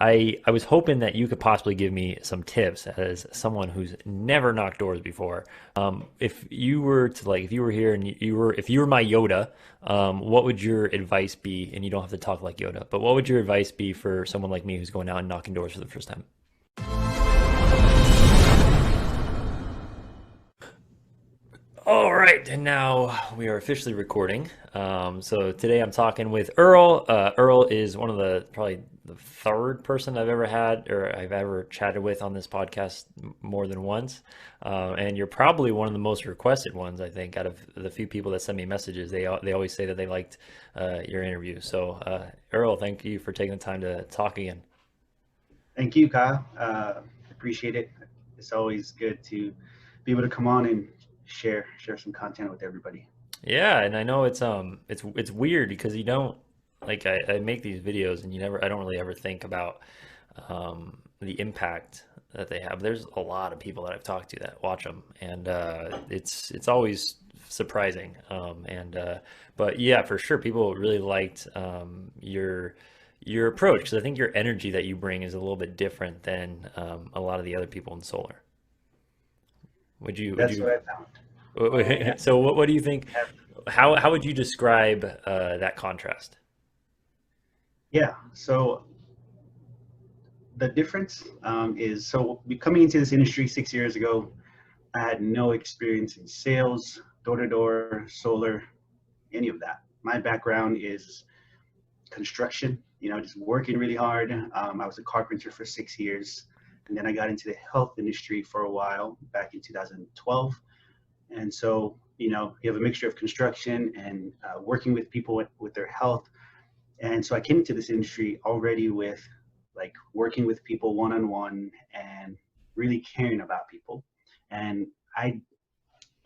I was hoping that you could possibly give me some tips as someone who's never knocked doors before. If you were to like, if you were here and if you were my Yoda, what would your advice be? And you don't have to talk like Yoda, but what would your advice be for someone like me who's going out and knocking doors for the first time? All right, and now we are officially recording. So today I'm talking with Earl. Earl is one of the probably the third person I've ever had or I've ever chatted with on this podcast more than once. And you're probably one of the most requested ones, I think, out of the few people that send me messages. They always say that they liked your interview. So Earl, thank you for taking the time to talk again. Thank you, Kyle. Appreciate it. It's always good to be able to come on and share some content with everybody. Yeah, and I know it's weird because you don't like I make these videos and I don't really ever think about the impact that they have. There's a lot of people that I've talked to that watch them, and it's always surprising. But yeah, for sure, people really liked your approach because I think your energy that you bring is a little bit different than a lot of the other people in solar. Would That's you what I found. Yeah. so what do you think? How would you describe that contrast? Yeah. So the difference is coming into this industry 6 years ago, I had no experience in sales, door to door, solar, any of that. My background is construction, just working really hard. I was a carpenter for 6 years. And then I got into the health industry for a while back in 2012. And so, you have a mixture of construction and working with people with their health. And so I came into this industry already with like working with people one on one and really caring about people. And I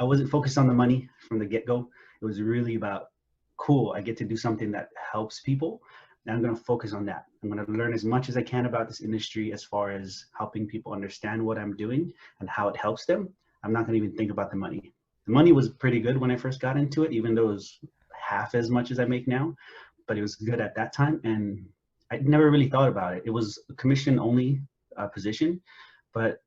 I wasn't focused on the money from the get go. It was really about cool. I get to do something that helps people. And I'm going to focus on that. I'm going to learn as much as I can about this industry as far as helping people understand what I'm doing and how it helps them. I'm not going to even think about the money. The money was pretty good when I first got into it, even though it was half as much as I make now, but it was good at that time. And I never really thought about it. It was a commission only position, but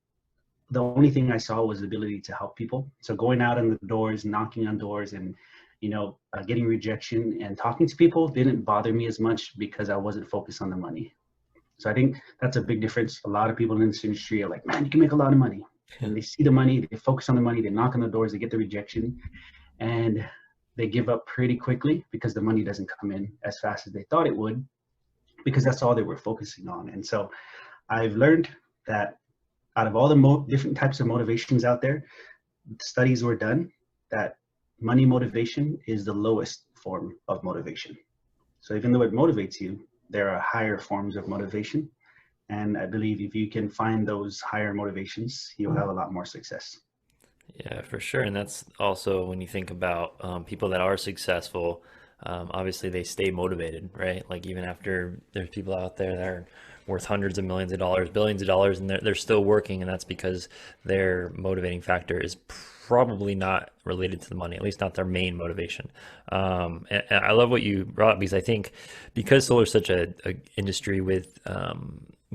the only thing I saw was the ability to help people. So going out on the doors, knocking on doors, and getting rejection and talking to people didn't bother me as much because I wasn't focused on the money. So I think that's a big difference. A lot of people in this industry are like, man, you can make a lot of money. And they see the money, they focus on the money, they knock on the doors, they get the rejection, and they give up pretty quickly because the money doesn't come in as fast as they thought it would because that's all they were focusing on. And so I've learned that out of all the different types of motivations out there, studies were done that money motivation is the lowest form of motivation. So even though it motivates you, there are higher forms of motivation. And I believe if you can find those higher motivations, you'll have a lot more success. Yeah, for sure. And that's also when you think about people that are successful, obviously they stay motivated, right? Like even after there's people out there that are worth hundreds of millions of dollars, billions of dollars, and they're still working. And that's because their motivating factor is probably not related to the money, at least not their main motivation. And I love what you brought up because I think because solar is such a industry with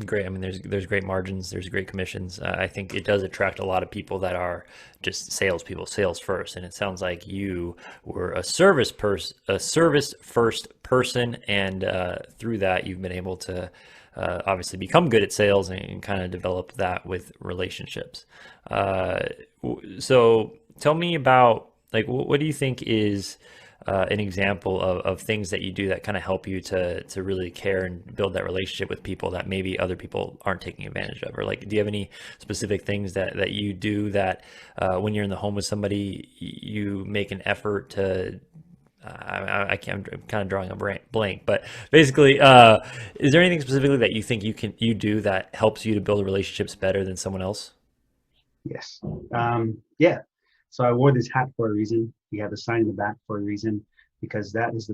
great. I mean, there's great margins, there's great commissions. I think it does attract a lot of people that are just salespeople, sales first. And it sounds like you were a service first person, and through that, you've been able to obviously become good at sales and kind of develop that with relationships. Uh, so tell me about like what do you think is an example of things that you do that kind of help you to really care and build that relationship with people that maybe other people aren't taking advantage of? Or like, do you have any specific things that you do that when you're in the home with somebody, you make an effort to I can't, I'm kind of drawing a blank, but basically, is there anything specifically that you think you do that helps you to build relationships better than someone else? Yes. Yeah. So I wore this hat for a reason. We have a sign in the back for a reason, because that is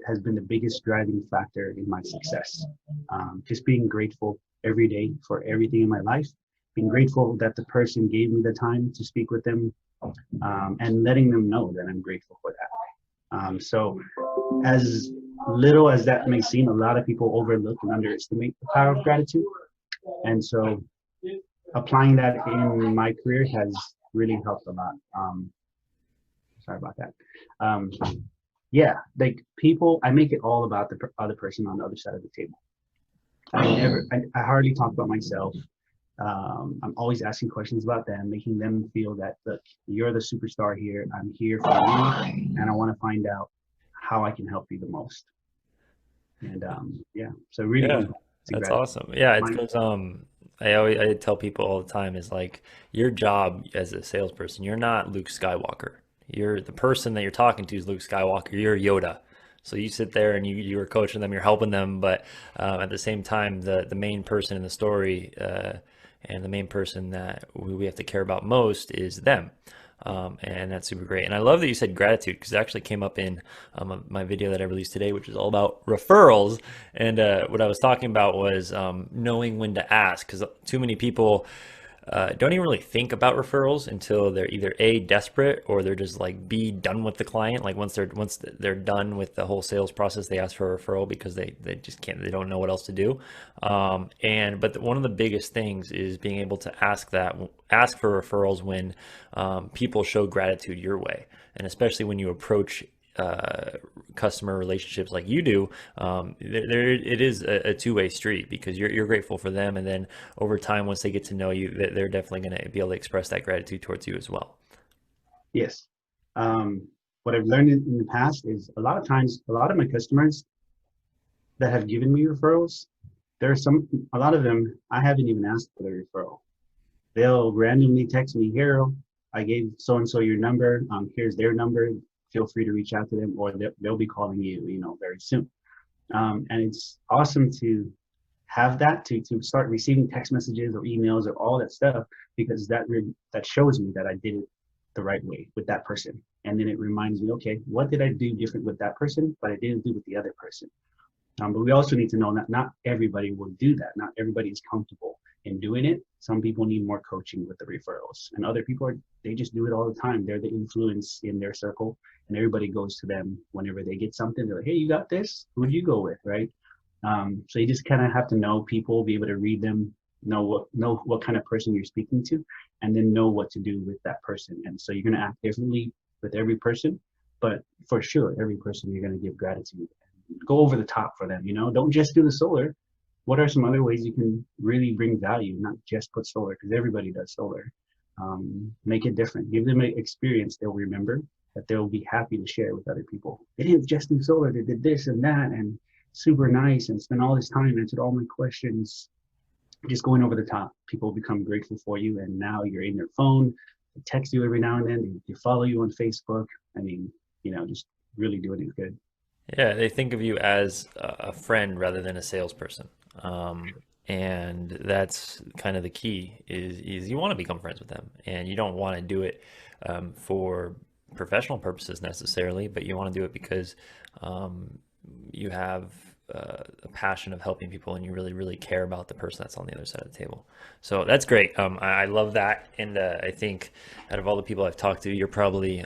has been the biggest driving factor in my success. Just being grateful every day for everything in my life, being grateful that the person gave me the time to speak with them, and letting them know that I'm grateful for that. So as little as that may seem, a lot of people overlook and underestimate the power of gratitude. And so applying that in my career has really helped a lot. Sorry about that. Um, yeah, like people, I make it all about the other person on the other side of the table. I hardly talk about myself. I'm always asking questions about them, making them feel that, look, you're the superstar here. I'm here for you, and I want to find out how I can help you the most. And yeah, so it really Yeah, comes back to that's gratitude. awesome. Yeah, it My, goes, I tell people all the time is like your job as a salesperson, you're not Luke Skywalker. You're the person that you're talking to is Luke Skywalker. You're Yoda. So you sit there and you're coaching them, you're helping them, but at the same time, the main person in the story and the main person that we have to care about most is them. And that's super great. And I love that you said gratitude because it actually came up in my video that I released today, which is all about referrals. And what I was talking about was knowing when to ask because too many people don't even really think about referrals until they're either A, desperate or they're just like B, done with the client. Like once they're done with the whole sales process, they ask for a referral because they just can't, they don't know what else to do. But one of the biggest things is being able to ask for referrals when people show gratitude your way. And especially when you approach customer relationships like you do, it is a two-way street because you're grateful for them, and then over time, once they get to know you, they're definitely going to be able to express that gratitude towards you as well. yes. Um, what I've learned in the past is a lot of times, a lot of my customers that have given me referrals, a lot of them, I haven't even asked for the referral. They'll randomly text me, here, I gave so and so your number. Here's their number. Feel free to reach out to them, or they'll be calling you, very soon. And it's awesome to have that to start receiving text messages or emails or all that stuff because that shows me that I did it the right way with that person. And then it reminds me, okay, what did I do different with that person, but I didn't do with the other person? But we also need to know that not everybody will do that. Not everybody is comfortable in doing it. Some people need more coaching with the referrals, and other people they just do it all the time. They're the influence in their circle, and everybody goes to them whenever they get something. They're like, "Hey, you got this? Who'd you go with?" Right? So you just kind of have to know people, be able to read them, know what kind of person you're speaking to, and then know what to do with that person. And so you're going to act differently with every person, but for sure, every person you're going to give gratitude, go over the top for them. Don't just do the solar. What are some other ways you can really bring value, not just put solar, because everybody does solar. Make it different. Give them an experience they'll remember, that they'll be happy to share with other people. They didn't just do solar, they did this and that, and super nice, and spent all this time, answered all my questions. Just going over the top. People become grateful for you, and now you're in their phone. They text you every now and then. They follow you on Facebook. I mean, just really doing it good. Yeah, they think of you as a friend rather than a salesperson. And that's kind of the key is you want to become friends with them and you don't want to do it for professional purposes necessarily, but you want to do it because you have a passion of helping people and you really, really care about the person that's on the other side of the table. So that's great. I love that. And I think out of all the people I've talked to, you're probably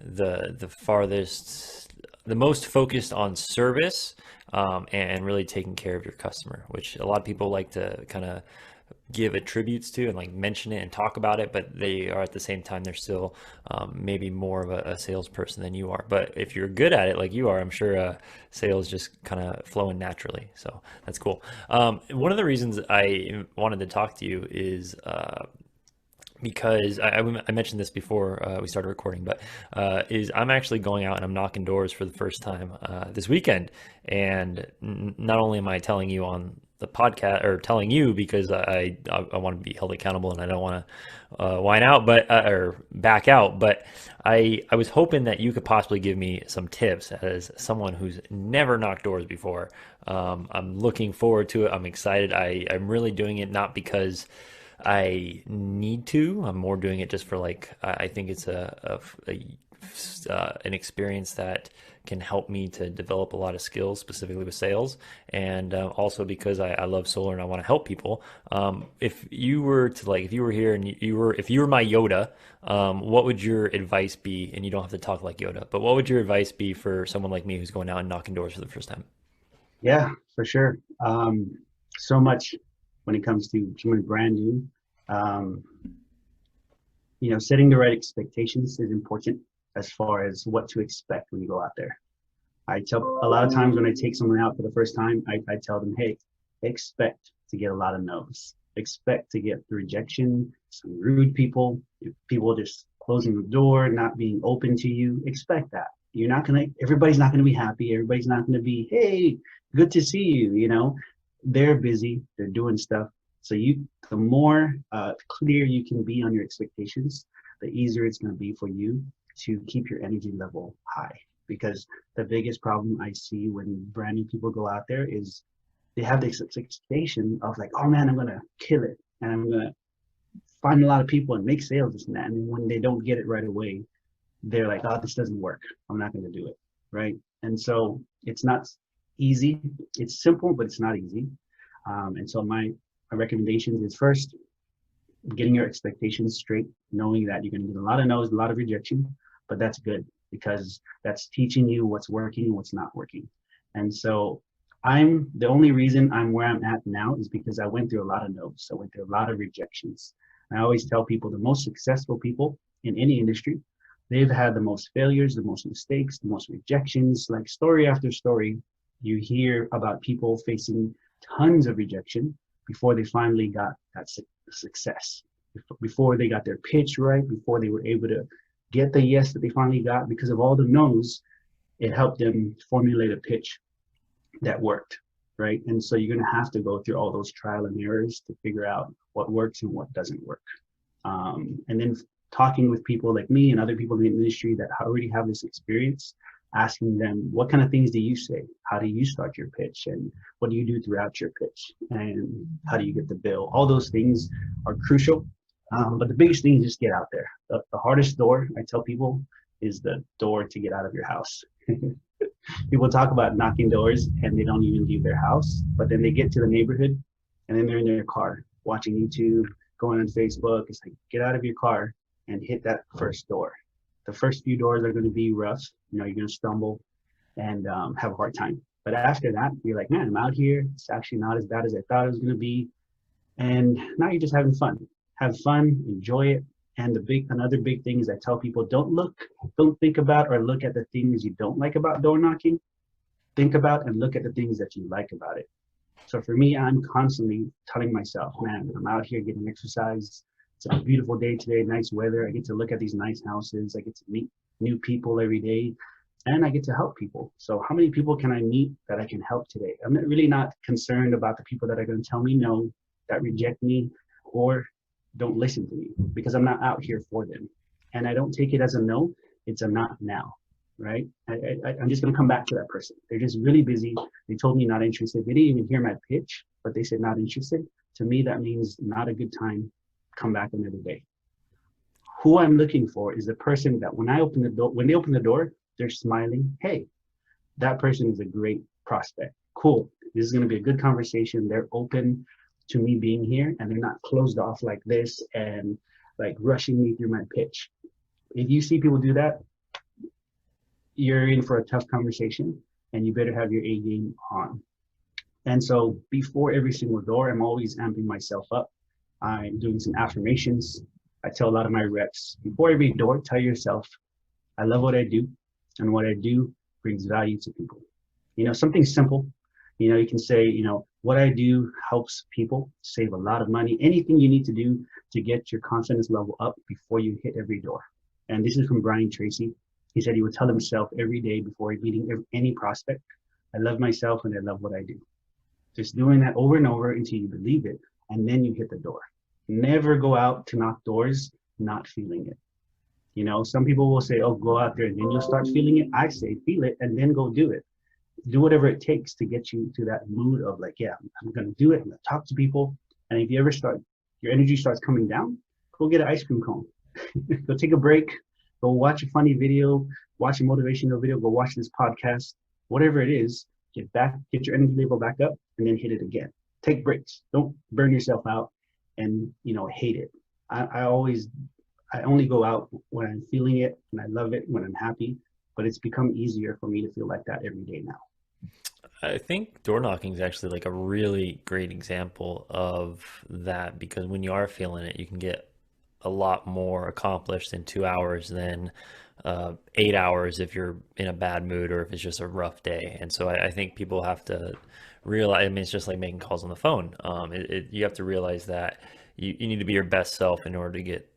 the farthest, the most focused on service and really taking care of your customer, which a lot of people like to kind of give attributes to and like mention it and talk about it, but they are at the same time, they're still maybe more of a salesperson than you are. But if you're good at it like you are, I'm sure sales just kind of flowing naturally. So that's cool. One of the reasons I wanted to talk to you is because I mentioned this before we started recording, but is I'm actually going out and I'm knocking doors for the first time this weekend. And not only am I telling you on the podcast or telling you because I want to be held accountable and I don't want to whine out, but or back out. But I was hoping that you could possibly give me some tips as someone who's never knocked doors before. I'm looking forward to it. I'm excited. I'm really doing it not because I need to. I'm more doing it just for like I think it's an experience that can help me to develop a lot of skills, specifically with sales, and also because I love solar and I want to help people. If you were to like, if you were here and if you were my Yoda, what would your advice be? And you don't have to talk like Yoda, but what would your advice be for someone like me who's going out and knocking doors for the first time? Yeah, for sure. So much when it comes to someone brand new. Um, Setting the right expectations is important as far as what to expect when you go out there. I tell a lot of times when I take someone out for the first time, I tell them, hey, expect to get a lot of no's. Expect to get the rejection, some rude people, people just closing the door, not being open to you. Expect that. You're not gonna, everybody's not gonna be happy. Everybody's not gonna be, hey, good to see you. They're busy, they're doing stuff. So the more clear you can be on your expectations, the easier it's gonna be for you to keep your energy level high. Because the biggest problem I see when brand new people go out there is they have this expectation of like, oh man, I'm gonna kill it and I'm gonna find a lot of people and make sales, this and that. And when they don't get it right away, they're like, oh, this doesn't work. I'm not gonna do it, right? And so it's not easy. It's simple, but it's not easy. And so my recommendations is first, getting your expectations straight, knowing that you're gonna get a lot of no's, a lot of rejection, but that's good because that's teaching you what's working and what's not working. And so the only reason I'm where I'm at now is because I went through a lot of no's. I went through a lot of rejections. And I always tell people the most successful people in any industry, they've had the most failures, the most mistakes, the most rejections, like story after story. You hear about people facing tons of rejection before they finally got that success, before they got their pitch right, before they were able to get the yes that they finally got. Because of all the no's, it helped them formulate a pitch that worked, right? And so you're going to have to go through all those trial and errors to figure out what works and what doesn't work. And then talking with people like me and other people in the industry that already have this experience, asking them, what kind of things do you say? How do you start your pitch? And what do you do throughout your pitch? And how do you get the bill? All those things are crucial. But the biggest thing is just get out there. The hardest door, I tell people, is the door to get out of your house. People talk about knocking doors and they don't even leave their house, but then they get to the neighborhood and then they're in their car watching YouTube, going on Facebook. It's like, get out of your car and hit that first door. The first few doors are going to be rough. You're going to stumble and have a hard time. But after that, you're like, man, I'm out here. It's actually not as bad as I thought it was going to be. And now you're just having fun. Have fun, enjoy it. And another big thing is I tell people, don't think about or look at the things you don't like about door knocking. Think about and look at the things that you like about it. So for me, I'm constantly telling myself, man, I'm out here getting exercise. It's a beautiful day today, nice weather. I get to look at these nice houses. I get to meet new people every day and I get to help people. So how many people can I meet that I can help today? I'm really not concerned about the people that are going to tell me no, that reject me, or don't listen to me, because I'm not out here for them. And I don't take it as a no, it's a not now, right? I'm just gonna come back to that person. They're just really busy. They told me not interested. They didn't even hear my pitch, but they said not interested. To me, that means not a good time. Come back another day. Who I'm looking for is the person that when they open the door, they're smiling. Hey, that person is a great prospect. Cool, this is gonna be a good conversation. They're open to me being here and they're not closed off like this and like rushing me through my pitch. If you see people do that, you're in for a tough conversation and you better have your A game on. And so before every single door, I'm always amping myself up. I'm doing some affirmations. I tell a lot of my reps, before every door, tell yourself, I love what I do and what I do brings value to people. Something simple. You can say, what I do helps people save a lot of money. Anything you need to do to get your confidence level up before you hit every door. And this is from Brian Tracy. He said he would tell himself every day before meeting any prospect, I love myself and I love what I do. Just doing that over and over until you believe it, and then you hit the door. Never go out to knock doors not feeling it. Some people will say, oh, go out there and then you'll start feeling it. I say, feel it and then go do it. Do whatever it takes to get you to that mood of like, yeah, I'm going to do it. I'm going to talk to people. And if you ever your energy starts coming down, go get an ice cream cone. Go take a break, Go watch a funny video, watch a motivational video, go watch this podcast, whatever it is, get your energy level back up, and then hit it again. Take breaks. Don't burn yourself out and hate it. I only go out when I'm feeling it and I love it, when I'm happy, but it's become easier for me to feel like that every day now. I think door knocking is actually like a really great example of that, because when you are feeling it, you can get a lot more accomplished in 2 hours than 8 hours if you're in a bad mood or if it's just a rough day. And so I think people have to realize, I mean, it's just like making calls on the phone. You have to realize that you need to be your best self in order to get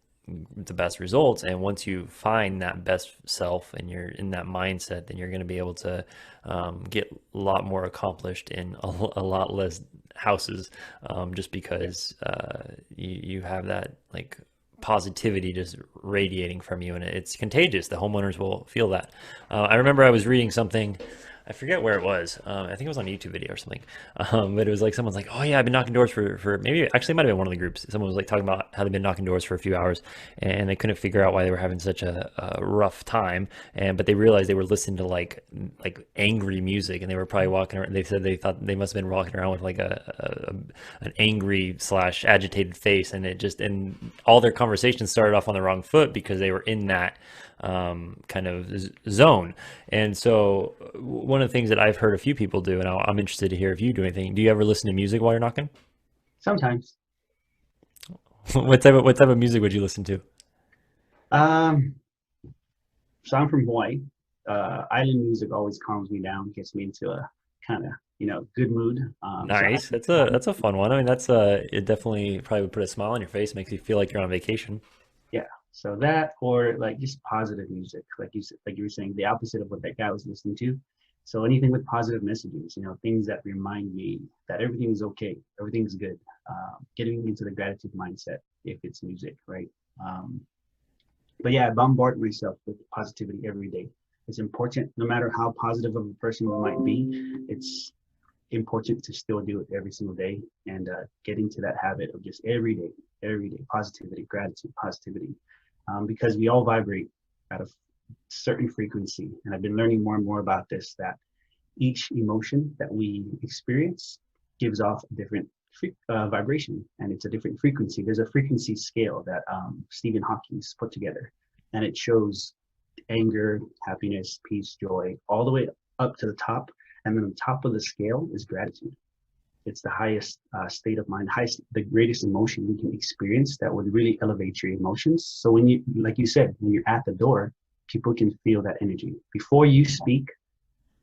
the best results. And once you find that best self and you're in that mindset, then you're going to be able to get a lot more accomplished in a lot less houses, just because you have that like positivity just radiating from you, and it's contagious. The homeowners will feel that. I remember I was reading something, I forget where it was. I think it was on a YouTube video or something. But it was like someone's like, "Oh yeah, I've been knocking doors for maybe actually it might have been one of the groups." Someone was like talking about how they've been knocking doors for a few hours and they couldn't figure out why they were having such a rough time. But they realized they were listening to like angry music, and they were probably walking around. They said they thought they must have been walking around with like an angry slash agitated face, and all their conversations started off on the wrong foot because they were in that kind of zone. And so one of the things that I've heard a few people do, and I'm interested to hear if you do anything. Do you ever listen to music while you're knocking? Sometimes. What type of music would you listen to? Um, so I'm from Hawaii. Island music always calms me down, gets me into a kind of good mood. So I Nice. That's a fun one. I mean, it definitely probably would put a smile on your face, makes you feel like you're on vacation. yeah. So that, or like just positive music, like you said, like you were saying, the opposite of what that guy was listening to. So anything with positive messages, things that remind me that everything is okay, everything's good. Getting into the gratitude mindset if it's music, right? Um, but yeah, I bombard myself with positivity every day. It's important, no matter how positive of a person you might be. It's important to still do it every single day and get into that habit of just every day, positivity, gratitude, positivity, because we all vibrate at a certain frequency. And I've been learning more and more about this, that each emotion that we experience gives off a different vibration, and it's a different frequency. There's a frequency scale that Stephen Hawking's put together, and it shows anger, happiness, peace, joy, all the way up to the top. And then on top of the scale is gratitude. It's the highest state of mind, the greatest emotion we can experience that would really elevate your emotions. So when you, like you said, when you're at the door, people can feel that energy. Before you speak,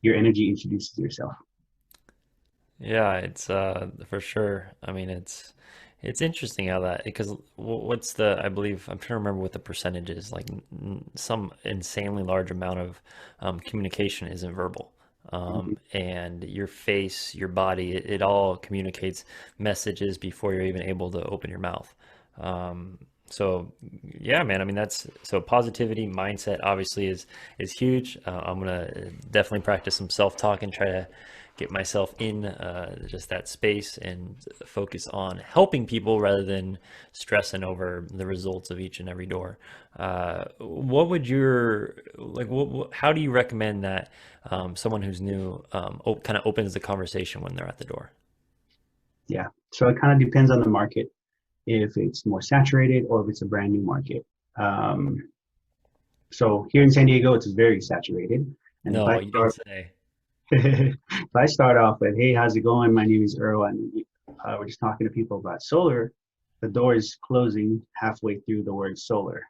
your energy introduces yourself. Yeah, it's for sure. I mean, it's interesting how that, because what's the, I believe I'm trying to remember what the percentage is. Like some insanely large amount of communication isn't verbal. Mhm. And your face, your body, it all communicates messages before you're even able to open your mouth. So yeah, man. I mean, that's so positivity mindset obviously is huge. I'm gonna definitely practice some self-talk and try to get myself in just that space and focus on helping people rather than stressing over the results of each and every door. What would your like? How do you recommend that someone who's new kind of opens the conversation when they're at the door? Yeah. So it kind of depends on the market, if it's more saturated or if it's a brand new market. Um, so here in San Diego, it's very saturated. And No, you don't say. if I start off with, "Hey, how's it going? My name is Earl, and we're just talking to people about solar," the door is closing halfway through the word solar.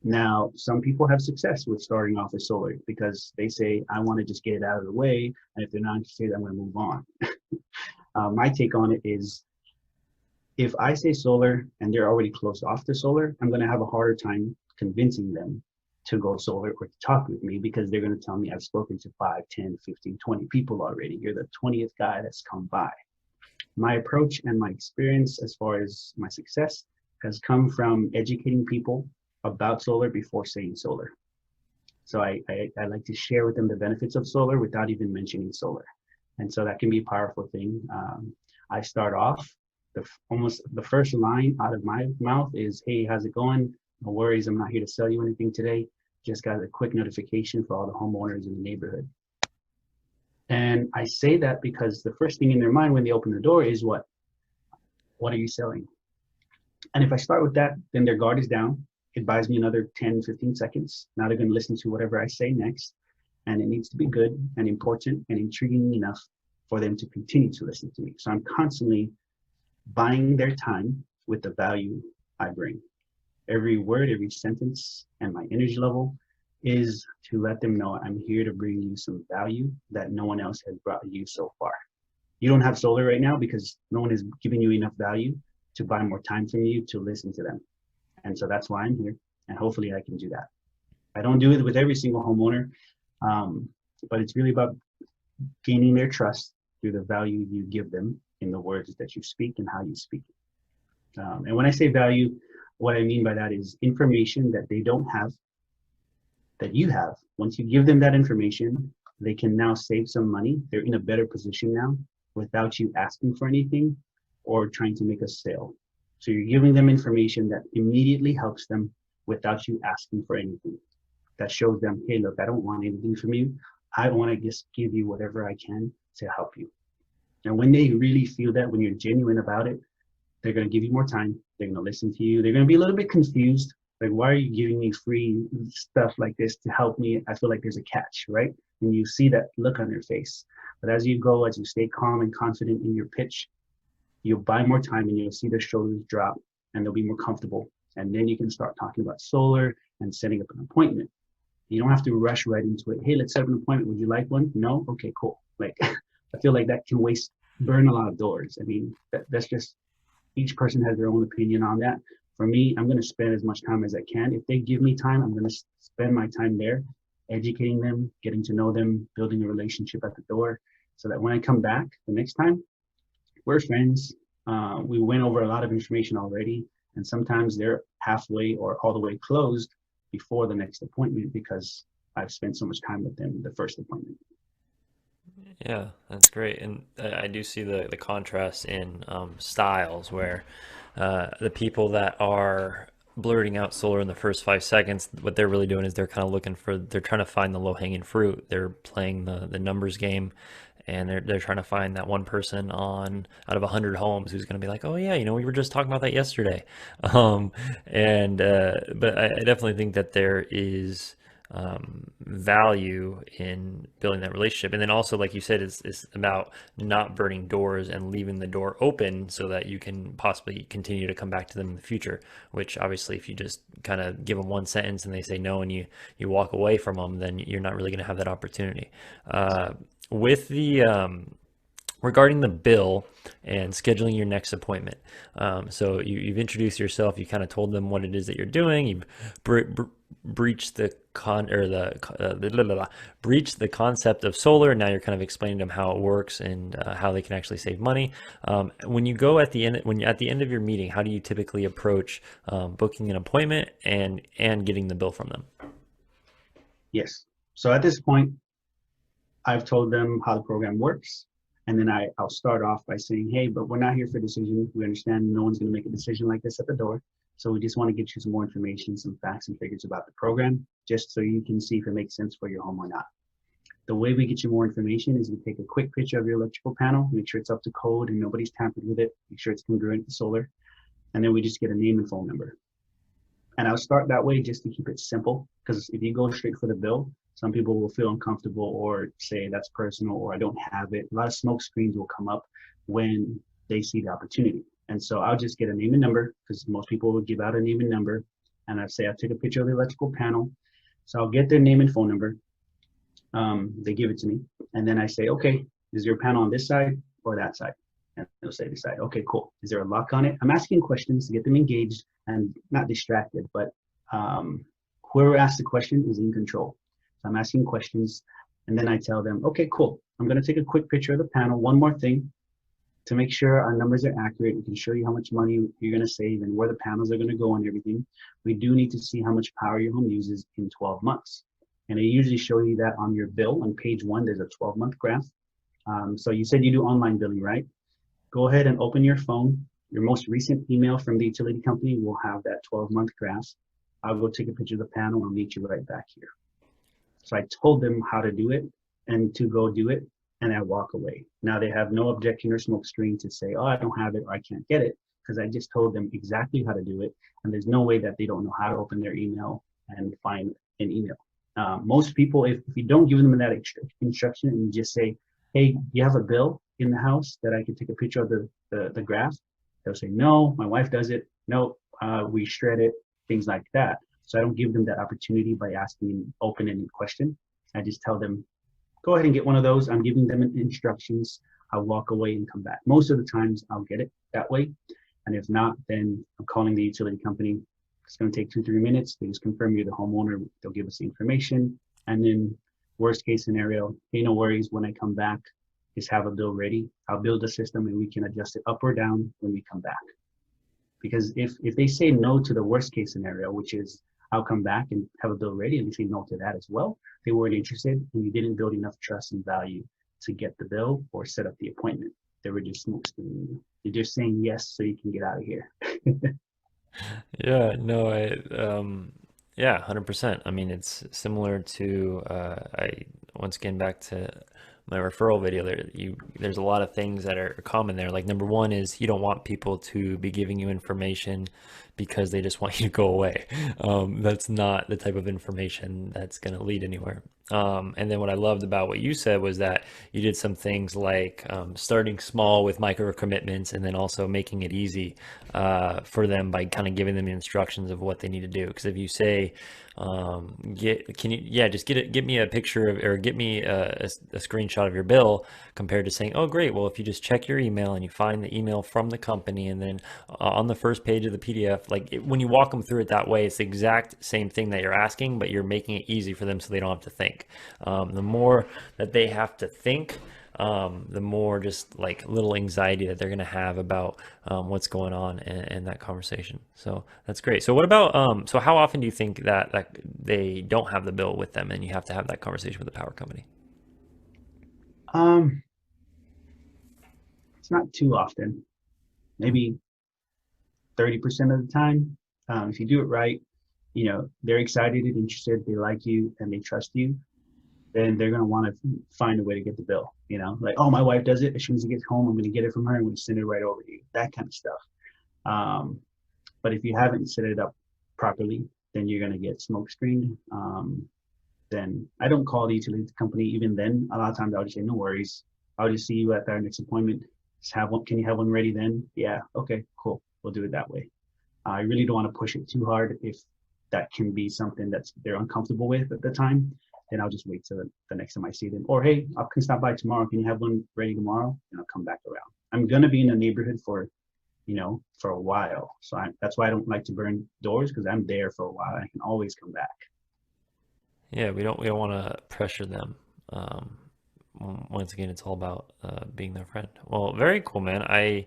Now, some people have success with starting off with solar because they say, "I want to just get it out of the way. And if they're not interested, I'm going to move on." My take on it is, if I say solar and they're already closed off to solar, I'm going to have a harder time convincing them to go solar or to talk with me, because they're going to tell me, "I've spoken to 5, 10, 15, 20 people already. You're the 20th guy that's come by." My approach and my experience as far as my success has come from educating people about solar before saying solar. So I like to share with them the benefits of solar without even mentioning solar. And so that can be a powerful thing. I start off, almost the first line out of my mouth is, "Hey, how's it going? No worries, I'm not here to sell you anything today. Just got a quick notification for all the homeowners in the neighborhood. And I say that because the first thing in their mind when they open the door is what? What are you selling? And if I start with that, then their guard is down. It buys me another 10, 15 seconds. Now they're going to listen to whatever I say next. And it needs to be good and important and intriguing enough for them to continue to listen to me. So I'm constantly buying their time with the value I bring. Every word, every sentence, and my energy level is to let them know I'm here to bring you some value that no one else has brought you so far. You don't have solar right now because no one is giving you enough value to buy more time from you to listen to them. And so that's why I'm here. And hopefully I can do that. I don't do it with every single homeowner, but it's really about gaining their trust through the value you give them in the words that you speak and how you speak. And when I say value, what I mean by that is information that they don't have, that you have. Once you give them that information, they can now save some money. They're in a better position now without you asking for anything or trying to make a sale. So you're giving them information that immediately helps them without you asking for anything. That shows them, hey, look, I don't want anything from you. I want to just give you whatever I can to help you. And when they really feel that, when you're genuine about it, they're going to give you more time. They're going to listen to you. They're going to be a little bit confused. Like, why are you giving me free stuff like this to help me? I feel like there's a catch, right? And you see that look on their face. But as you go, as you stay calm and confident in your pitch, you'll buy more time and you'll see their shoulders drop and they'll be more comfortable. And then you can start talking about solar and setting up an appointment. You don't have to rush right into it. Hey, let's set up an appointment. Would you like one? No? Okay, cool. Like, I feel like that can burn a lot of doors. I mean, that's just, each person has their own opinion on that. For me, I'm going to spend as much time as I can. If they give me time, I'm going to spend my time there, educating them, getting to know them, building a relationship at the door, so that when I come back the next time, we're friends. We went over a lot of information already, and sometimes they're halfway or all the way closed before the next appointment because I've spent so much time with them the first appointment. Yeah, that's great. And I do see the contrast in styles where the people that are blurting out solar in the first 5 seconds, what they're really doing is they're trying to find the low-hanging fruit. They're playing the numbers game, and they're trying to find that one person on out of 100 homes who's going to be like, oh yeah, we were just talking about that yesterday. Um, but I definitely think that there is value in building that relationship. And then also, like you said, it's about not burning doors and leaving the door open so that you can possibly continue to come back to them in the future, which obviously if you just kind of give them one sentence and they say no and you walk away from them, then you're not really going to have that opportunity. With the regarding the bill and scheduling your next appointment. So you've introduced yourself. You kind of told them what it is that you're doing. You've breached the breached the concept of solar. Now you're kind of explaining to them how it works and how they can actually save money. When you go at the end, at the end of your meeting, how do you typically approach booking an appointment and getting the bill from them? Yes. So at this point, I've told them how the program works. And then I'll start off by saying, hey, but we're not here for decision. We understand no one's going to make a decision like this at the door. So we just want to get you some more information, some facts and figures about the program, just so you can see if it makes sense for your home or not. The way we get you more information is we take a quick picture of your electrical panel, make sure it's up to code and nobody's tampered with it, make sure it's congruent to solar. And then we just get a name and phone number. And I'll start that way just to keep it simple, because if you go straight for the bill, some people will feel uncomfortable or say that's personal or I don't have it. A lot of smoke screens will come up when they see the opportunity. And so I'll just get a name and number, because most people will give out a name and number. And I say, I'll take a picture of the electrical panel. So I'll get their name and phone number. They give it to me. And then I say, okay, is your panel on this side or that side? And they'll say this side. Okay, cool. Is there a lock on it? I'm asking questions to get them engaged and not distracted, but whoever asks the question is in control. So I'm asking questions, and then I tell them, okay, cool. I'm going to take a quick picture of the panel. One more thing to make sure our numbers are accurate. We can show you how much money you're going to save and where the panels are going to go and everything. We do need to see how much power your home uses in 12 months. And I usually show you that on your bill. On page 1, there's a 12-month graph. So you said you do online billing, right? Go ahead and open your phone. Your most recent email from the utility company will have that 12-month graph. I'll go take a picture of the panel. I'll meet you right back here. So I told them how to do it and to go do it, and I walk away. Now they have no objection or smoke screen to say, oh, I don't have it or I can't get it, because I just told them exactly how to do it. And there's no way that they don't know how to open their email and find an email. Most people, if you don't give them that instruction and you just say, hey, you have a bill in the house that I can take a picture of the graph, they'll say, no, my wife does it. No, we shred it, things like that. So I don't give them that opportunity by asking an open-ended question. I just tell them, go ahead and get one of those. I'm giving them instructions. I'll walk away and come back. Most of the times I'll get it that way. And if not, then I'm calling the utility company. It's going to take 2-3 minutes. They just confirm you're the homeowner. They'll give us the information. And then worst case scenario, hey, no worries. When I come back, just have a bill ready. I'll build a system and we can adjust it up or down when we come back. Because if they say no to the worst case scenario, which is I'll come back and have a bill ready, and they say no to that as well, they weren't interested and you didn't build enough trust and value to get the bill or set up the appointment. They were just smoke screening you. They're just saying yes so you can get out of here. Yeah, no, yeah, 100%. I mean, it's similar to, once again, back to my referral video there's a lot of things that are common there. Like number one is you don't want people to be giving you information because they just want you to go away. That's not the type of information that's going to lead anywhere. And then what I loved about what you said was that you did some things like starting small with micro commitments, and then also making it easy for them by kind of giving them the instructions of what they need to do. Because if you say, get me a picture of, or get me a screenshot of your bill, compared to saying, oh great, well if you just check your email and you find the email from the company, and then on the first page of the PDF, like when you walk them through it that way, it's the exact same thing that you're asking, but you're making it easy for them so they don't have to think. The more that they have to think, the more just like little anxiety that they're going to have about what's going on in that conversation. So that's great. So what about, so how often do you think that they don't have the bill with them and you have to have that conversation with the power company? Um, it's not too often, maybe 30% of the time. If you do it right, they're excited and interested, they like you and they trust you, then they're going to want to find a way to get the bill, like, oh, my wife does it. As soon as he gets home, I'm going to get it from her and we'll send it right over to you, that kind of stuff. But if you haven't set it up properly, then you're going to get smoke screened. Then I don't call the utility company. Even then, a lot of times I'll just say, no worries. I'll just see you at our next appointment. Just have one. Can you have one ready then? Yeah. Okay, cool. We'll do it that way. I really don't want to push it too hard. If that can be something that they're uncomfortable with at the time, then I'll just wait till the next time I see them. Or, hey, I can stop by tomorrow. Can you have one ready tomorrow? And I'll come back around. I'm going to be in the neighborhood for a while. So that's why I don't like to burn doors, because I'm there for a while. I can always come back. Yeah, we don't want to pressure them. Once again, it's all about being their friend. Well, very cool, man. I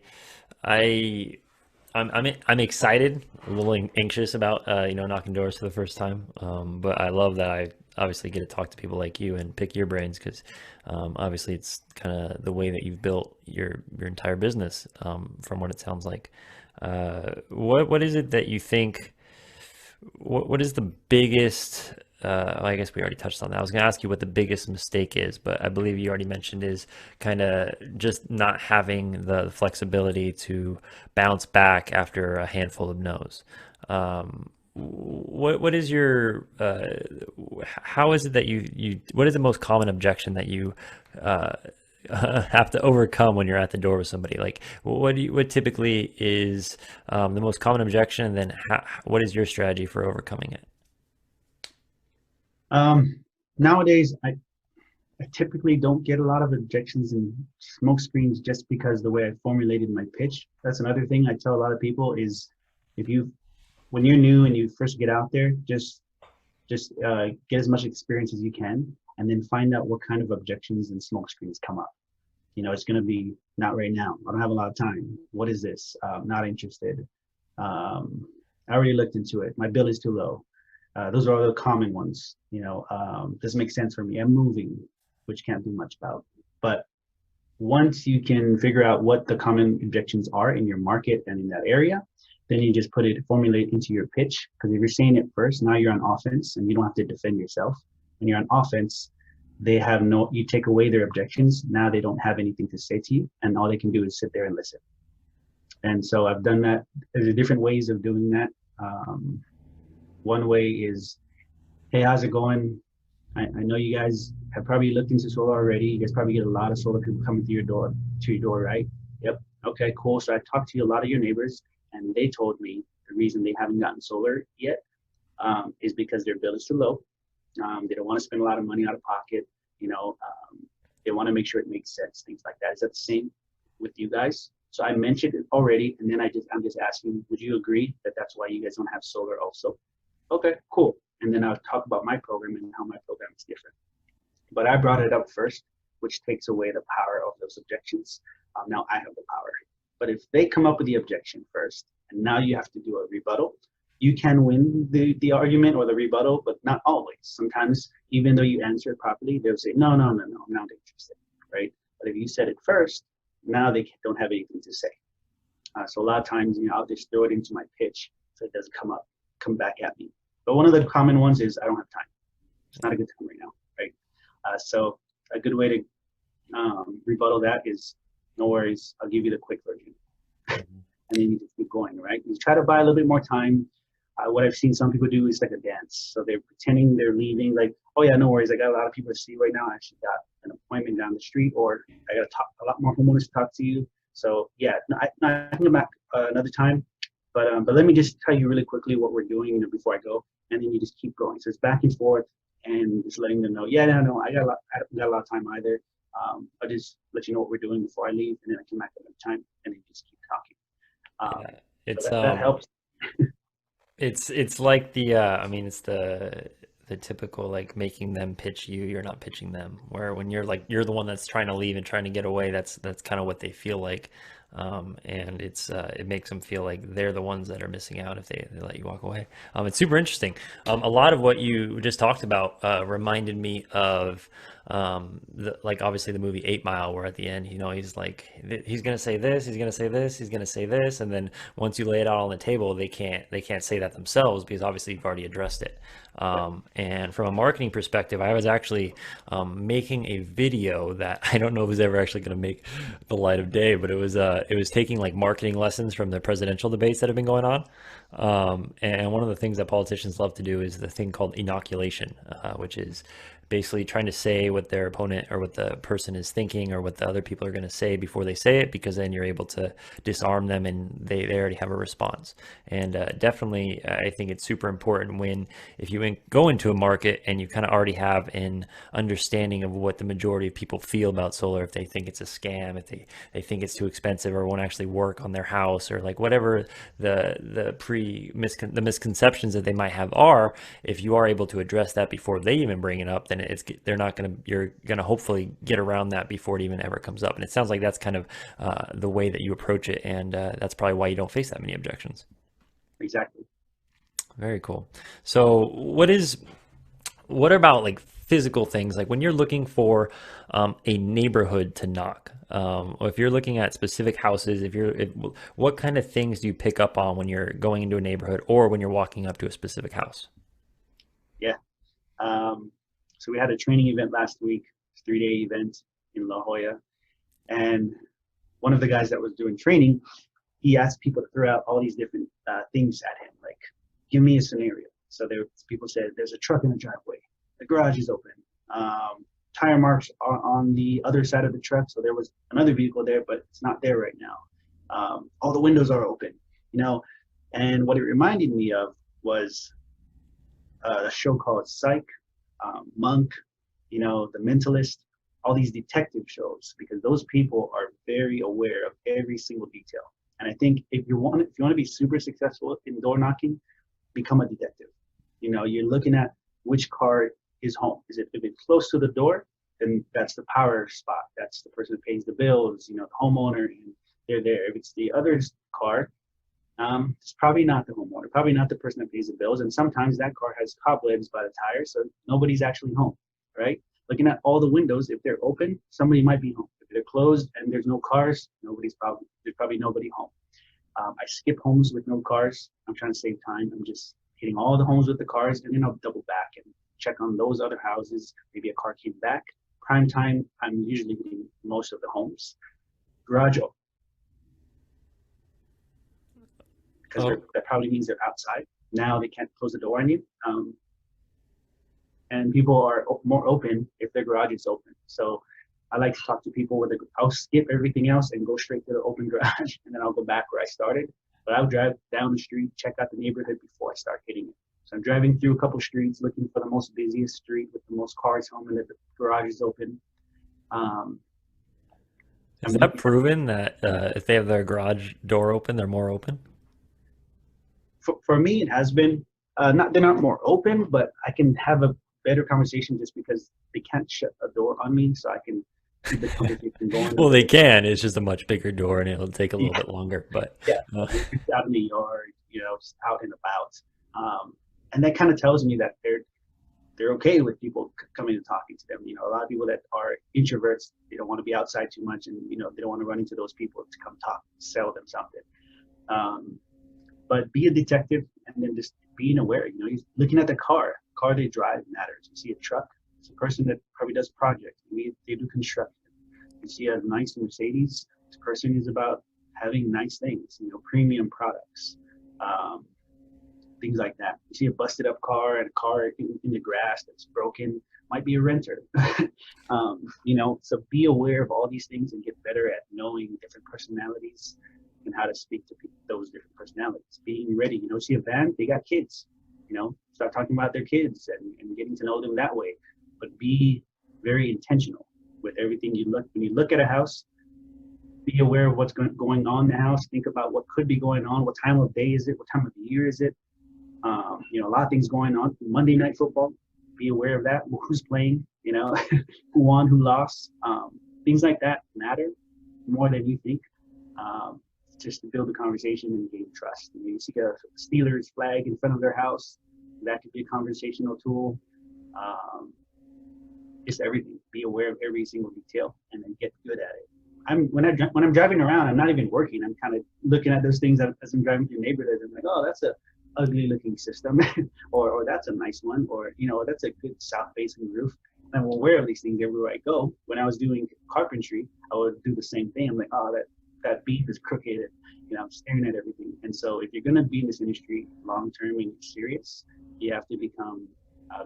I'm excited, a little anxious about knocking doors for the first time. But I love that I obviously get to talk to people like you and pick your brains, because obviously it's kind of the way that you've built your entire business, from what it sounds like. What is it that you think? What is the biggest? I guess we already touched on that. I was going to ask you what the biggest mistake is, but I believe you already mentioned is kind of just not having the flexibility to bounce back after a handful of no's. What is your how is it that what is the most common objection that you have to overcome when you're at the door with somebody? Like what typically is the most common objection, and then what is your strategy for overcoming it? Nowadays, I typically don't get a lot of objections and smoke screens just because the way I formulated my pitch. That's another thing I tell a lot of people is, when you're new and you first get out there, just get as much experience as you can, and then find out what kind of objections and smoke screens come up. It's going to be, not right now. I don't have a lot of time. What is this? Not interested. I already looked into it. My bill is too low. Those are all the common ones. Doesn't make sense for me. I'm moving, which can't do much about. But once you can figure out what the common objections are in your market and in that area, then you just formulate into your pitch. Because if you're saying it first, now you're on offense and you don't have to defend yourself. When you're on offense, you take away their objections. Now they don't have anything to say to you, and all they can do is sit there and listen. And so I've done that. There's different ways of doing that. One way is, hey, how's it going? I know you guys have probably looked into solar already. You guys probably get a lot of solar people coming to your door, right? Yep. Okay, cool. So I talked to a lot of your neighbors, and they told me the reason they haven't gotten solar yet is because their bill is too low. They don't want to spend a lot of money out of pocket. They want to make sure it makes sense, things like that. Is that the same with you guys? So I mentioned it already, and then I'm just asking, would you agree that that's why you guys don't have solar also? Okay, cool. And then I'll talk about my program and how my program is different. But I brought it up first, which takes away the power of those objections. Now I have the power. But if they come up with the objection first, and now you have to do a rebuttal, you can win the argument or the rebuttal, but not always. Sometimes, even though you answer it properly, they'll say, no, I'm not interested, right? But if you said it first, now they don't have anything to say. So a lot of times, I'll just throw it into my pitch so it doesn't come back at me. But one of the common ones is, I don't have time. It's not a good time right now, right? So a good way to rebuttal that is, no worries, I'll give you the quick version. And then you just keep going, right? You try to buy a little bit more time. What I've seen some people do is like a dance. So they're pretending they're leaving, like, oh yeah, no worries, I got a lot of people to see right now. I actually got an appointment down the street, or I got to talk a lot more homeowners to talk to you. So yeah, I can come back another time. But let me just tell you really quickly what we're doing before I go, and then you just keep going. So it's back and forth, and just letting them know, yeah, no, I got a lot of time either. I'll just let you know what we're doing before I leave, and then I come back another time, and then just keep talking. Yeah, it's So that helps. it's like it's the typical like making them pitch you, you're not pitching them. Where when you're the one that's trying to leave and trying to get away, that's kind of what they feel like. And it makes them feel like they're the ones that are missing out if they let you walk away. It's super interesting. A lot of what you just talked about reminded me of obviously the movie 8 Mile, where at the end, he's like, he's gonna say this, he's gonna say this, he's gonna say this, and then once you lay it out on the table, they can't say that themselves because obviously you've already addressed it. And from a marketing perspective, I was actually making a video that I don't know if it was ever actually going to make the light of day, but it was taking like marketing lessons from the presidential debates that have been going on. And one of the things that politicians love to do is the thing called inoculation, which is basically trying to say what their opponent or what the person is thinking or what the other people are going to say before they say it, because then you're able to disarm them and they already have a response. And definitely, I think it's super important if you go into a market and you kind of already have an understanding of what the majority of people feel about solar, if they think it's a scam, if they think it's too expensive or won't actually work on their house, or like whatever the misconceptions that they might have are, if you are able to address that before they even bring it up, then you're gonna hopefully get around that before it even ever comes up. And it sounds like that's kind of the way that you approach it, and that's probably why you don't face that many objections. Exactly. Very cool. So what about like physical things, like when you're looking for a neighborhood to knock, or if you're looking at specific houses, what kind of things do you pick up on when you're going into a neighborhood or when you're walking up to a specific house? Yeah. So we had a training event last week, 3-day event in La Jolla. And one of the guys that was doing training, he asked people to throw out all these different things at him, like, give me a scenario. So people said, there's a truck in the driveway, the garage is open, tire marks are on the other side of the truck. So there was another vehicle there, but it's not there right now. All the windows are open, and what it reminded me of was a show called Psych, Monk, The Mentalist, all these detective shows, because those people are very aware of every single detail. And I think if you want to be super successful in door knocking, become a detective. You're looking at which car is home. If it's close to the door, then that's the power spot. That's the person who pays the bills, the homeowner, and they're there. If it's the other's car, it's probably not the homeowner, probably not the person that pays the bills. And sometimes that car has cobwebs by the tires, so nobody's actually home, right? Looking at all the windows, if they're open, somebody might be home. If they're closed and there's no cars, there's probably nobody home. I skip homes with no cars. I'm trying to save time. I'm just hitting all the homes with the cars, and then I'll double back and check on those other houses. Maybe a car came back. Prime time, I'm usually hitting most of the homes. Garage, because Oh, that probably means they're outside. Now they can't close the door on you. And people are more open if their garage is open. So I like to talk to people where I'll skip everything else and go straight to the open garage, and then I'll go back where I started. But I'll drive down the street, check out the neighborhood before I start hitting it. So I'm driving through a couple streets, looking for the most busiest street with the most cars home and the garage is open. Um, is I'm that looking at, proven that if they have their garage door open, they're more open? for me, it has been not they're not more open, but I can have a better conversation just because they can't shut a door on me, so I can keep the conversation going a Well, they little. can. It's just a much bigger door and it'll take a little Yeah, bit longer. But yeah. uh, It's out in the yard, just out and about, and that kind of tells me that they're okay with people coming and talking to them. A lot of people that are introverts, they don't want to be outside too much, and they don't want to run into those people to come talk, sell them something. Um, but be a detective, and then just being aware. You're looking at the car they drive matters. You see a truck, it's a person that probably does projects. Maybe they do construction. You see a nice Mercedes, this person is about having nice things, premium products, um, things like that. You see a busted up car and a car in the grass that's broken, might be a renter. So be aware of all these things and get better at knowing different personalities and how to speak to those different personalities. Being ready, see a van, they got kids, start talking about their kids and getting to know them that way. But be very intentional with everything you look. When you look at a house, be aware of what's going on in the house. Think about what could be going on. What time of day is it? What time of the year is it? A lot of things going on. Monday Night Football, be aware of that. Who's playing? Who won? Who lost? Things like that matter more than you think. Just to build a conversation and gain trust. You see a Steelers flag in front of their house, that could be a conversational tool. Um, just everything. Be aware of every single detail, and then get good at it. When I'm driving around, I'm not even working. I'm kind of looking at those things as I'm driving through neighborhoods. I'm like, oh, that's a ugly looking system, or that's a nice one, or that's a good south facing roof. And I'm aware of these things everywhere I go. When I was doing carpentry, I would do the same thing. I'm like, oh, that beam is crooked. I'm staring at everything. And so, if you're going to be in this industry long term and you're serious, you have to become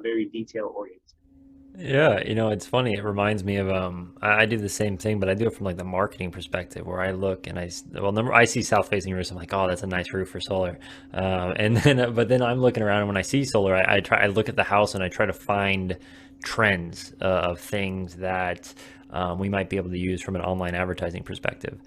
very detail oriented. yeah, it's funny. It reminds me of I do the same thing, but I do it from like the marketing perspective, where I look and number I see south facing roofs. I'm like, oh, that's a nice roof for solar. And then but then I'm looking around, and when I see solar, I look at the house and I try to find trends of things that we might be able to use from an online advertising perspective,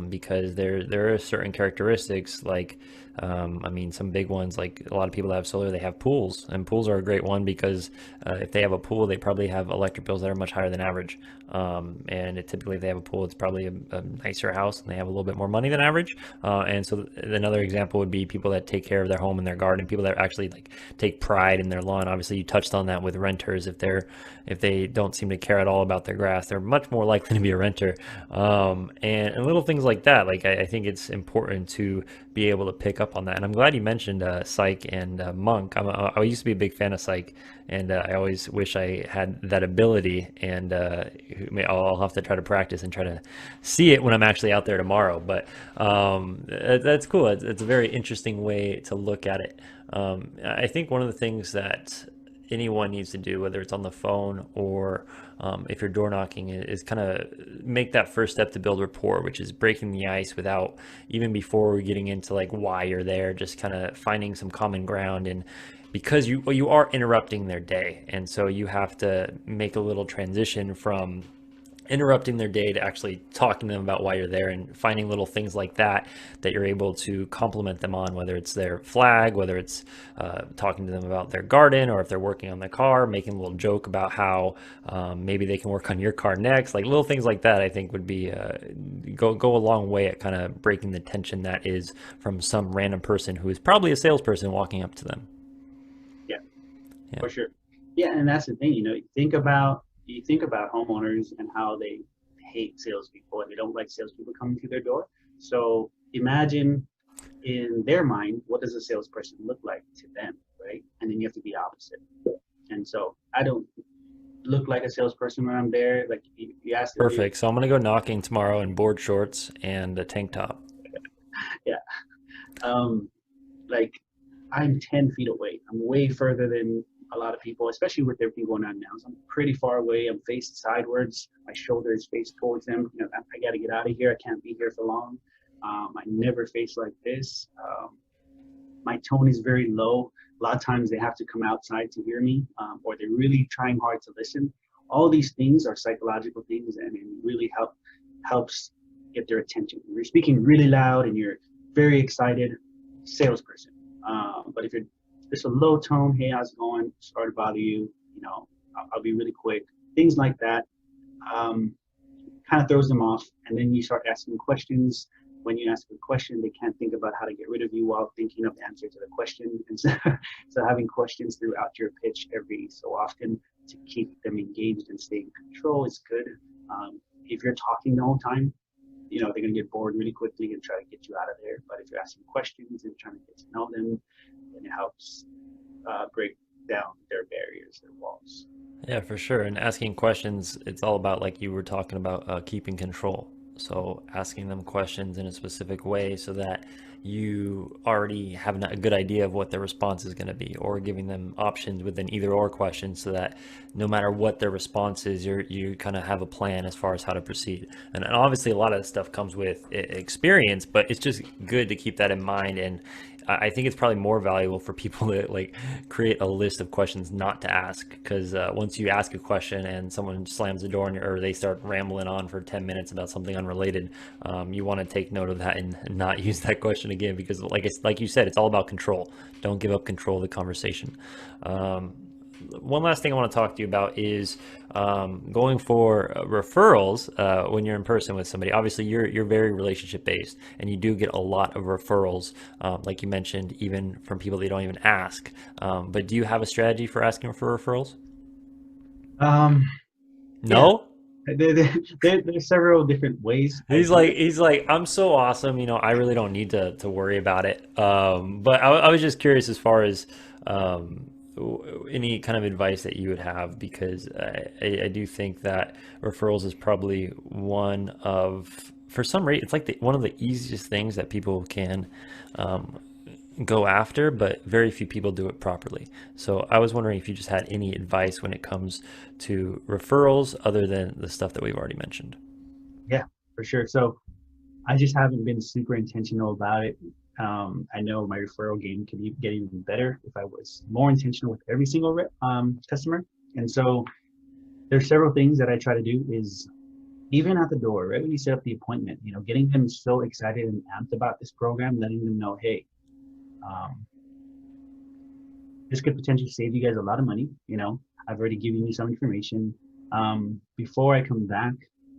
because there are certain characteristics like I mean, some big ones, like a lot of people that have solar, they have pools, and pools are a great one because if they have a pool, they probably have electric bills that are much higher than average. Typically, if they have a pool, it's probably a nicer house, and they have a little bit more money than average. And so another example would be people that take care of their home and their garden, people that actually like take pride in their lawn. Obviously, you touched on that with renters. If they don't seem to care at all about their grass, they're much more likely to be a renter. And little things like that. Like I think it's important to be able to pick up on that. And I'm glad you mentioned Psych and Monk. I used to be a big fan of Psych, and I always wish I had that ability. And I'll have to try to practice and try to see it when I'm actually out there tomorrow. But that's cool. It's a very interesting way to look at it. I think one of the things that anyone needs to do, whether it's on the phone or if you're door knocking, is kind of make that first step to build rapport, which is breaking the ice without even before we're getting into like why you're there, just kind of finding some common ground. And because you are interrupting their day, and so you have to make a little transition from interrupting their day to actually talking to them about why you're there, and finding little things like that that you're able to compliment them on, whether it's their flag, whether it's talking to them about their garden, or if they're working on their car, making a little joke about how maybe they can work on your car next. Like little things like that, I think would be go a long way at kind of breaking the tension that is from some random person who is probably a salesperson walking up to them. Yeah, Yeah. for sure. Yeah, and that's the thing. You think about homeowners and how they hate salespeople and they don't like salespeople coming to their door. So imagine in their mind, what does a salesperson look like to them, right? And then you have to be opposite. And so I don't look like a salesperson when I'm there. Like you asked earlier, Perfect. So I'm gonna go knocking tomorrow in board shorts and a tank top. yeah. Um, like I'm 10 feet away. I'm way further than a lot of people, especially with everything going on now. So I'm pretty far away. I'm faced sideways. My shoulder is faced towards them. You know, I got to get out of here. I can't be here for long. I never face like this. My tone is very low. A lot of times they have to come outside to hear me, or they're really trying hard to listen. All these things are psychological things, and it really helps get their attention. If you're speaking really loud and you're very excited, salesperson. But if you're just a low tone, hey, how's it going? Sorry to bother you. You know, I'll be really quick. Things like that. Um, Kind of throws them off. And then you start asking questions. When you ask a question, they can't think about how to get rid of you while thinking of the answer to the question. And so, so having questions throughout your pitch every so often to keep them engaged and stay in control is good. If you're talking the whole time, you know, they're going to get bored really quickly and try to get you out of there. But if you're asking questions and trying to get to know them, then it helps break down their barriers, their walls. Yeah, for sure. And asking questions, it's all about, like you were talking about, keeping control. So asking them questions in a specific way so that you already have a good idea of what their response is going to be, or giving them options with an either or question so that no matter what their response is, you kind of have a plan as far as how to proceed. And obviously, a lot of this stuff comes with experience, but it's just good to keep that in mind. And I think it's probably more valuable for people to like create a list of questions not to ask, because once you ask a question and someone slams the door on you, or they start rambling on for 10 minutes about something unrelated, you want to take note of that and not use that question again, because like you said, it's all about control. Don't give up control of the conversation. One last thing I want to talk to you about is going for referrals when you're in person with somebody. Obviously, you're very relationship based, and you do get a lot of referrals, like you mentioned, even from people that you don't even ask. But do you have a strategy for asking for referrals? Um, yeah, No. there's several different ways I He's do like it. he's like I'm so awesome, I really don't need to worry about it. But I was just curious as far as any kind of advice that you would have, because I do think that referrals is probably one of, for some reason, it's like one of the easiest things that people can um, go after, but very few people do it properly. So I was wondering if you just had any advice when it comes to referrals other than the stuff that we've already mentioned. Yeah, for sure. So I just haven't been super intentional about it. I know my referral game could get even better if I was more intentional with every single customer. And so there's several things that I try to do is even at the door, right when you set up the appointment, you know, getting them so excited and amped about this program, letting them know, hey, um, this could potentially save you guys a lot of money. You know, I've already given you some information. Before I come back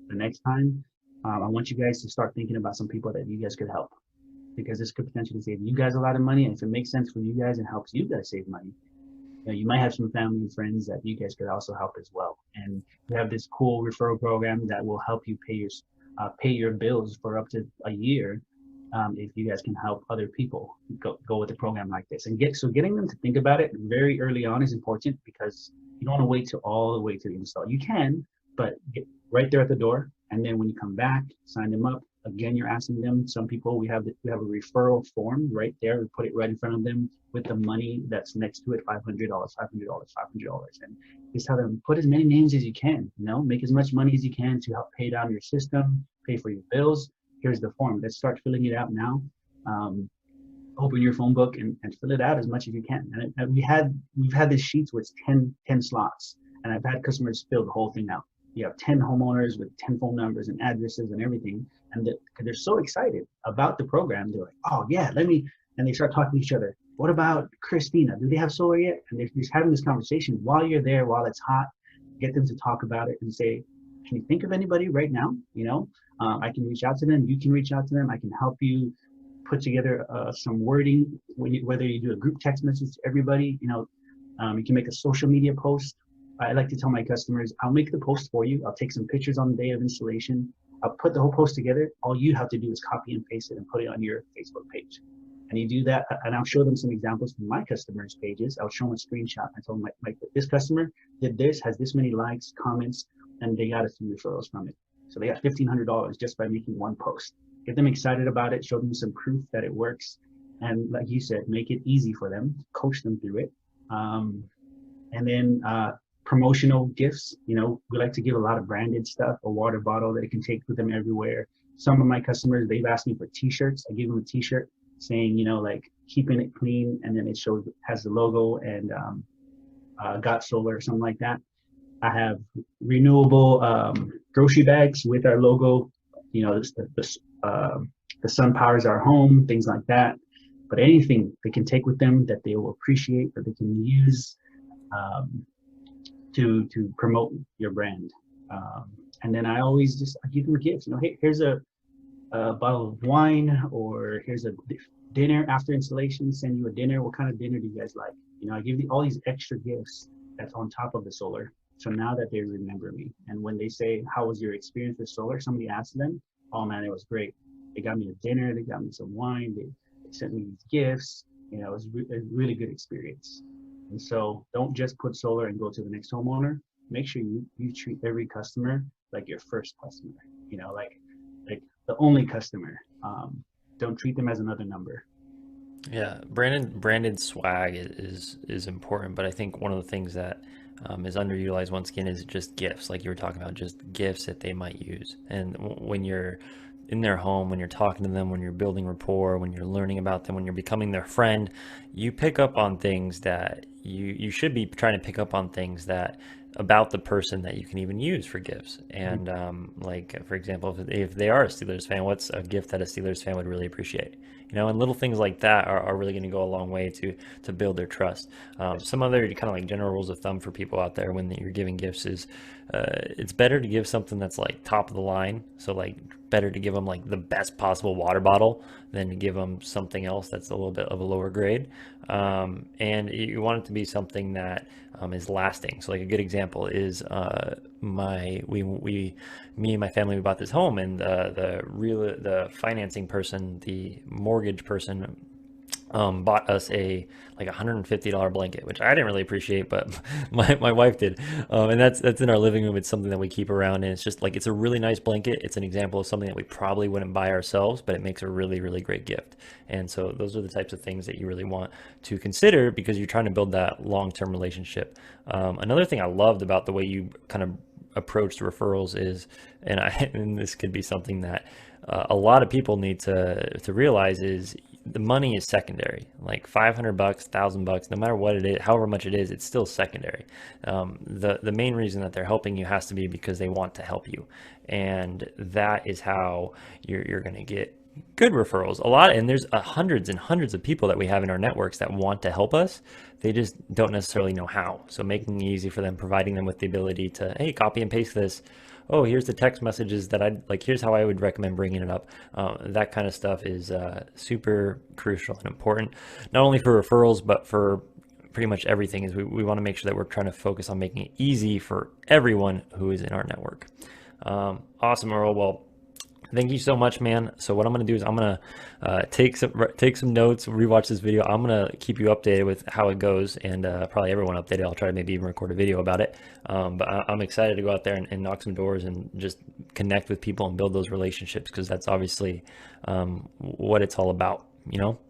the next time, I want you guys to start thinking about some people that you guys could help, because this could potentially save you guys a lot of money. And if it makes sense for you guys and helps you guys save money, you know, you might have some family and friends that you guys could also help as well. And we have this cool referral program that will help you pay your bills for up to a year, if you guys can help other people go with a program like this. And getting them to think about it very early on is important, because you don't want to wait till all the way to the install. You can, but get right there at the door, and then when you come back, sign them up. Again, you're asking them. Some people, we have a referral form right there. We put it right in front of them with the money that's next to it: $500, $500, $500, and just tell them, put as many names as you can. You know, make as much money as you can to help pay down your system, pay for your bills. Here's the form. Let's start filling it out now. Um, Open your phone book and fill it out as much as you can. And we've had this sheets where it's 10 slots, and I've had customers fill the whole thing out. You have 10 homeowners with 10 phone numbers and addresses and everything, and they're so excited about the program. They're like, oh yeah, and they start talking to each other. What about Christina? Do they have solar yet? And they're just having this conversation while you're there, while it's hot. Get them to talk about it and say, can you think of anybody right now? You know, I can reach out to them. You can reach out to them. I can help you put together some wording whether you do a group text message to everybody. You know, you can make a social media post. I like to tell my customers, I'll make the post for you. I'll take some pictures on the day of installation. I'll put the whole post together. All you have to do is copy and paste it and put it on your Facebook page. And you do that, and I'll show them some examples from my customers' pages. I'll show them a screenshot. I told them, like this customer did this, has this many likes, comments, and they got a few referrals from it. So they got $1,500 just by making one post. Get them excited about it, show them some proof that it works, and like you said, make it easy for them, coach them through it. And then promotional gifts. You know, we like to give a lot of branded stuff, a water bottle that they can take with them everywhere. Some of my customers, they've asked me for t-shirts. I give them a t-shirt saying, you know, like keeping it clean, and then it shows, has the logo and got solar or something like that. I have renewable grocery bags with our logo. You know, the sun powers our home, things like that. But anything they can take with them that they will appreciate, that they can use to promote your brand. And then I always just give them gifts. You know, hey, here's a bottle of wine, or here's a dinner after installation. Send you a dinner. What kind of dinner do you guys like? You know, I give you all these extra gifts that's on top of the solar. So now that they remember me, and when they say, "How was your experience with solar?" Somebody asks them, "Oh man, it was great. They got me a dinner. They got me some wine. They sent me these gifts. You know, it was a really good experience." And so don't just put solar and go to the next homeowner. Make sure you treat every customer like your first customer, you know, like the only customer. Don't treat them as another number. Yeah, branded swag is important, but I think one of the things that is underutilized once again is just gifts, like you were talking about, just gifts that they might use. And when you're in their home, when you're talking to them, when you're building rapport, when you're learning about them, when you're becoming their friend, you pick up on things that you should be trying to pick up on things that about the person that you can even use for gifts. And like for example, if they are a Steelers fan, what's a gift that a Steelers fan would really appreciate? You know, and little things like that are really going to go a long way to build their trust. Some other kind of like general rules of thumb for people out there when you're giving gifts is it's better to give something that's like top of the line. So like better to give them like the best possible water bottle than to give them something else that's a little bit of a lower grade. And you want it to be something that is lasting. So like a good example is me and my family, we bought this home, and the financing person, the mortgage person, bought us a like $150 blanket, which I didn't really appreciate, but my wife did. And that's in our living room. It's something that we keep around, and it's just like, it's a really nice blanket. It's an example of something that we probably wouldn't buy ourselves, but it makes a really, really great gift. And so those are the types of things that you really want to consider because you're trying to build that long-term relationship. Another thing I loved about the way you kind of approached referrals is, and this could be something that a lot of people need to realize, is the money is secondary. Like $500, $1,000, no matter what it is, however much it is, it's still secondary. The main reason that they're helping you has to be because they want to help you, and that is how you're going to get good referrals. A lot, and there's hundreds and hundreds of people that we have in our networks that want to help us. They just don't necessarily know how. So making it easy for them, providing them with the ability to, hey, copy and paste this. Oh, here's the text messages that I'd like. Here's how I would recommend bringing it up. That kind of stuff is super crucial and important, not only for referrals, but for pretty much everything. Is we want to make sure that we're trying to focus on making it easy for everyone who is in our network. Awesome, Earl. Well, thank you so much, man. So what I'm going to do is I'm going to take some notes, rewatch this video. I'm going to keep you updated with how it goes, and probably everyone updated. I'll try to maybe even record a video about it. But I'm excited to go out there and knock some doors and just connect with people and build those relationships, because that's obviously what it's all about, you know?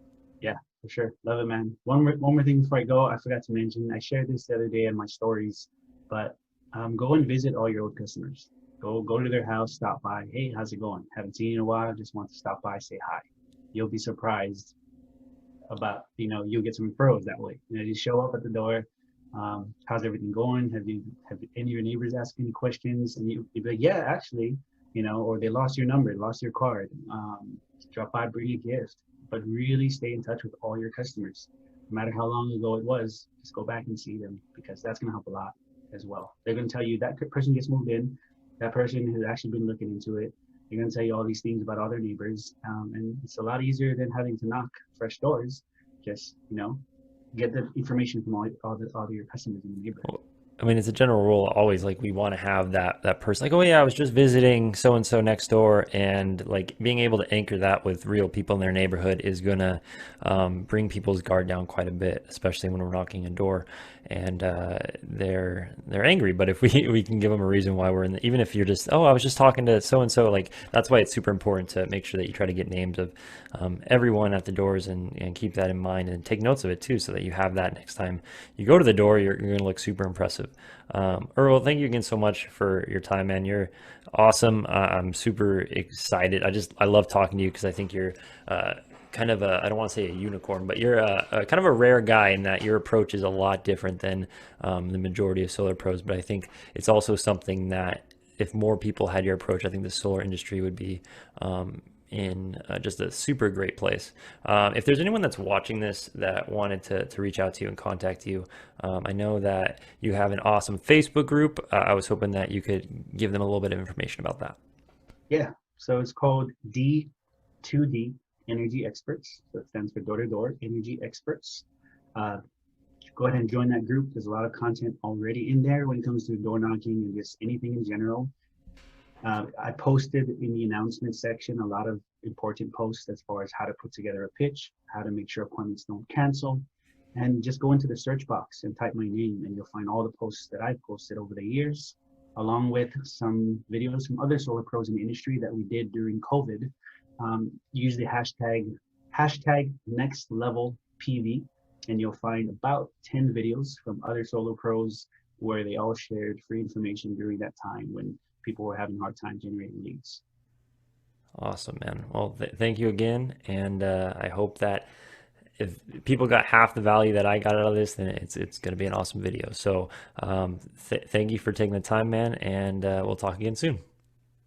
Yeah, for sure. Love it, man. One more thing before I go, I forgot to mention, I shared this the other day in my stories, but go and visit all your old customers. Go to their house, stop by. Hey, how's it going? Haven't seen you in a while. Just want to stop by, say hi. You'll be surprised about, you'll get some referrals that way. You show up at the door. How's everything going? Have any of your neighbors asked any questions? And you'd be like, yeah, actually, or they lost your number, lost your card. Drop by, bring a gift. But really stay in touch with all your customers. No matter how long ago it was, just go back and see them, because that's going to help a lot as well. They're going to tell you that person gets moved in. That person has actually been looking into it. They're going to tell you all these things about all their neighbors. And it's a lot easier than having to knock fresh doors. Just, get the information from all your customers in the neighborhood. I mean, it's a general rule always, like we want to have that person like, oh yeah, I was just visiting so and so next door, and like being able to anchor that with real people in their neighborhood is gonna bring people's guard down quite a bit, especially when we're knocking a door and they're angry. But if we we can give them a reason why we're in the, even if you're just, oh, I was just talking to so and so, like that's why it's super important to make sure that you try to get names of everyone at the doors, and keep that in mind and take notes of it too, so that you have that next time you go to the door, you're going to look super impressive. Earl, thank you again so much for your time, man. You're awesome. I'm super excited. I love talking to you because I think you're kind of a, I don't want to say a unicorn, but you're a kind of a rare guy in that your approach is a lot different than the majority of solar pros. But I think it's also something that if more people had your approach, I think the solar industry would be in just a super great place. If there's anyone that's watching this that wanted to reach out to you and contact you, I know that you have an awesome Facebook group. I was hoping that you could give them a little bit of information about that. Yeah. So it's called D2D Energy Experts. So it stands for Door to Door Energy Experts. Uh, Go ahead and join that group. There's a lot of content already in there when it comes to door knocking and just anything in general. I posted in the announcement section a lot of important posts as far as how to put together a pitch, how to make sure appointments don't cancel, and just go into the search box and type my name, and you'll find all the posts that I've posted over the years, along with some videos from other solar pros in the industry that we did during COVID. Use the hashtag next level PV, and you'll find about 10 videos from other solar pros where they all shared free information during that time when people were having a hard time generating leads. Awesome, man. Well, thank you again, and I hope that if people got half the value that I got out of this, then it's going to be an awesome video. So thank you for taking the time, man, and we'll talk again soon.